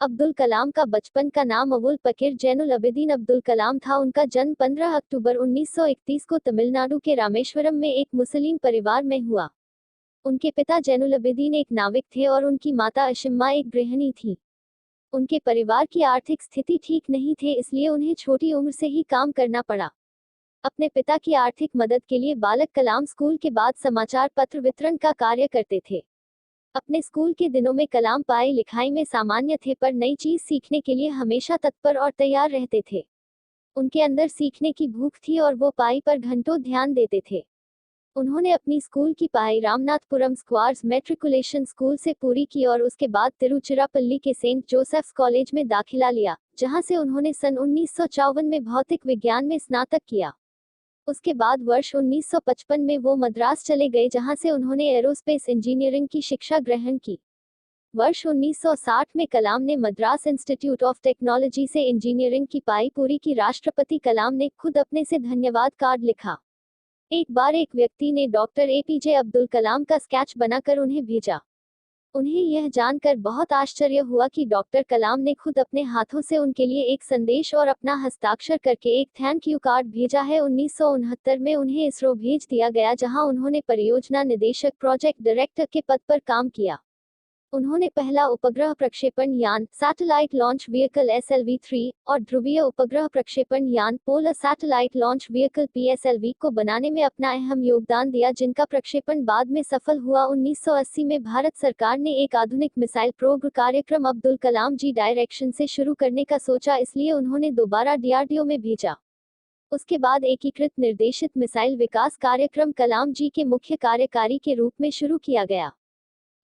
अब्दुल कलाम का बचपन का नाम अबुल पकीर जैनुल अबिदीन अब्दुल कलाम था। उनका जन्म 15 अक्टूबर 1931 को तमिलनाडु के रामेश्वरम में एक मुस्लिम परिवार में हुआ। उनके पिता जैनुल अबिदीन एक नाविक थे और उनकी माता अशिम्मा एक गृहिणी थी। उनके परिवार की आर्थिक स्थिति ठीक नहीं थे, इसलिए उन्हें छोटी उम्र से ही काम करना पड़ा। अपने पिता की आर्थिक मदद के लिए बालक कलाम स्कूल के बाद समाचार पत्र वितरण का कार्य करते थे। अपने स्कूल के दिनों में कलाम पढ़ाई लिखाई में सामान्य थे, पर नई चीज सीखने के लिए हमेशा तत्पर और तैयार रहते थे। उनके अंदर सीखने की भूख थी और वो पढ़ाई पर घंटों ध्यान देते थे। उन्होंने अपनी स्कूल की पढ़ाई रामनाथपुरम स्क्वायर्स मैट्रिकुलेशन स्कूल से पूरी की और उसके बाद तिरुचिरापल्ली के सेंट जोसेफ्स कॉलेज में दाखिला लिया, जहां से उन्होंने सन 1954 में भौतिक विज्ञान में स्नातक किया। उसके बाद वर्ष 1955 में वो मद्रास चले गए, जहां से उन्होंने एरोस्पेस इंजीनियरिंग की शिक्षा ग्रहण की। वर्ष 1960 में कलाम ने मद्रास इंस्टीट्यूट ऑफ टेक्नोलॉजी से इंजीनियरिंग की पढ़ाई पूरी की। राष्ट्रपति कलाम ने खुद अपने से धन्यवाद कार्ड लिखा। एक बार एक व्यक्ति ने डॉक्टर एपीजे अब्दुल कलाम का स्केच बनाकर उन्हें भेजा। उन्हें यह जानकर बहुत आश्चर्य हुआ कि डॉक्टर कलाम ने खुद अपने हाथों से उनके लिए एक संदेश और अपना हस्ताक्षर करके एक थैंक यू कार्ड भेजा है। 1969 में उन्हें इसरो भेज दिया गया, जहां उन्होंने परियोजना निदेशक प्रोजेक्ट डायरेक्टर के पद पर काम किया। उन्होंने पहला उपग्रह प्रक्षेपण यान सैटेलाइट लॉन्च व्हीकल SLV-3 और ध्रुवीय उपग्रह प्रक्षेपण यान polar satellite launch vehicle PSLV को बनाने में अपना अहम योगदान दिया, जिनका प्रक्षेपण बाद में सफल हुआ। 1980 में भारत सरकार ने एक आधुनिक मिसाइल प्रोग्राम कार्यक्रम अब्दुल कलाम जी डायरेक्शन से शुरू करने का सोचा, इसलिए उन्होंने दोबारा DRDO में भेजा। उसके बाद एकीकृत निर्देशित मिसाइल विकास कार्यक्रम कलाम जी के मुख्य कार्यकारी के रूप में शुरू किया गया।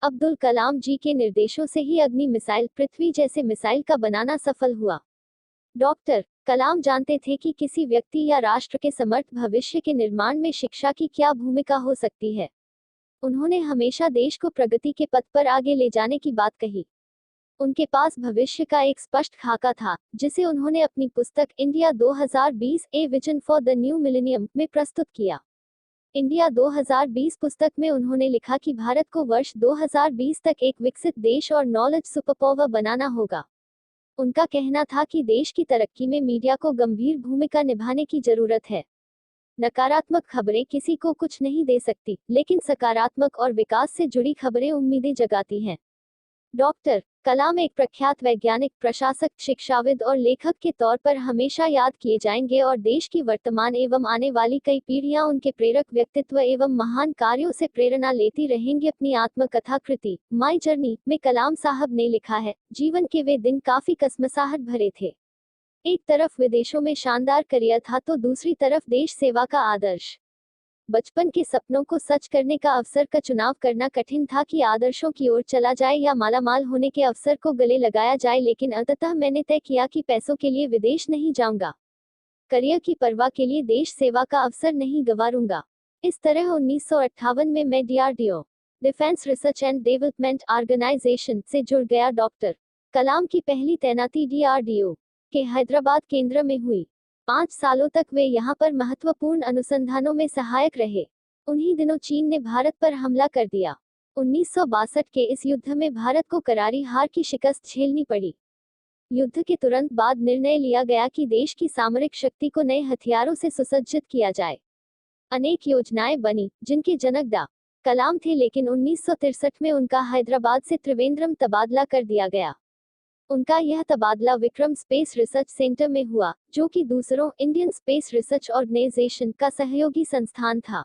अब्दुल कलाम जी के निर्देशों से ही अग्नि मिसाइल, पृथ्वी जैसे मिसाइल का बनाना सफल हुआ। डॉक्टर कलाम जानते थे कि किसी व्यक्ति या राष्ट्र के समर्थ भविष्य के निर्माण में शिक्षा की क्या भूमिका हो सकती है। उन्होंने हमेशा देश को प्रगति के पथ पर आगे ले जाने की बात कही। उनके पास भविष्य का एक स्पष्ट खाका था, जिसे उन्होंने अपनी पुस्तक India 2020 a vision for the new millennium में प्रस्तुत किया। इंडिया 2020 पुस्तक में उन्होंने लिखा कि भारत को वर्ष 2020 तक एक विकसित देश और नॉलेज सुपरपावर बनाना होगा। उनका कहना था कि देश की तरक्की में मीडिया को गंभीर भूमिका निभाने की जरूरत है। नकारात्मक खबरें किसी को कुछ नहीं दे सकती, लेकिन सकारात्मक और विकास से जुड़ी खबरें उम्मीदें जगाती हैं। डॉक्टर कलाम एक प्रख्यात वैज्ञानिक, प्रशासक, शिक्षाविद और लेखक के तौर पर हमेशा याद किए जाएंगे और देश की वर्तमान एवं आने वाली कई पीढ़ियां उनके प्रेरक व्यक्तित्व एवं महान कार्यों से प्रेरणा लेती रहेंगी। अपनी आत्मकथा कृति माई जर्नी में कलाम साहब ने लिखा है, जीवन के वे दिन काफी कसमसाहट भरे थे। एक तरफ विदेशों में शानदार करियर था, तो दूसरी तरफ देश सेवा का आदर्श। बचपन के सपनों को सच करने का अवसर का चुनाव करना कठिन था कि आदर्शों की ओर चला जाए या मालामाल होने के अवसर को गले लगाया जाए, लेकिन अंततः मैंने तय किया कि पैसों के लिए विदेश नहीं जाऊंगा। करियर की परवाह के लिए देश सेवा का अवसर नहीं गंवारूंगा। इस तरह 1958 में मैं DRDO defence research and development organisation से जुड़ गया। डॉक्टर कलाम की पहली तैनाती DRDO के हैदराबाद केंद्र में हुई। 5 सालों तक वे यहाँ पर महत्वपूर्ण अनुसंधानों में सहायक रहे। उन्हीं दिनों चीन ने भारत पर हमला कर दिया। 1962 के इस युद्ध में भारत को करारी हार की शिकस्त झेलनी पड़ी। युद्ध के तुरंत बाद निर्णय लिया गया कि देश की सामरिक शक्ति को नए हथियारों से सुसज्जित किया जाए। अनेक योजनाएं बनी, जिनके जनक डॉ. कलाम थे, लेकिन 1963 में उनका हैदराबाद से त्रिवेंद्रम तबादला कर दिया गया। उनका यह तबादला विक्रम स्पेस रिसर्च सेंटर में हुआ, जो कि दूसरों इंडियन स्पेस रिसर्च ऑर्गेनाइजेशन का सहयोगी संस्थान था।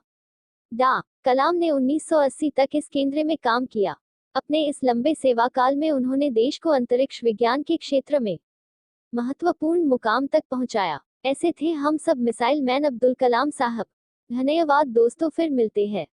डॉ. कलाम ने 1980 तक इस केंद्र में काम किया। अपने इस लंबे सेवा काल में उन्होंने देश को अंतरिक्ष विज्ञान के क्षेत्र में महत्वपूर्ण मुकाम तक पहुंचाया। ऐसे थे हम सब मिसाइल मैन अब्दुल कलाम साहब। धन्यवाद दोस्तों, फिर मिलते हैं।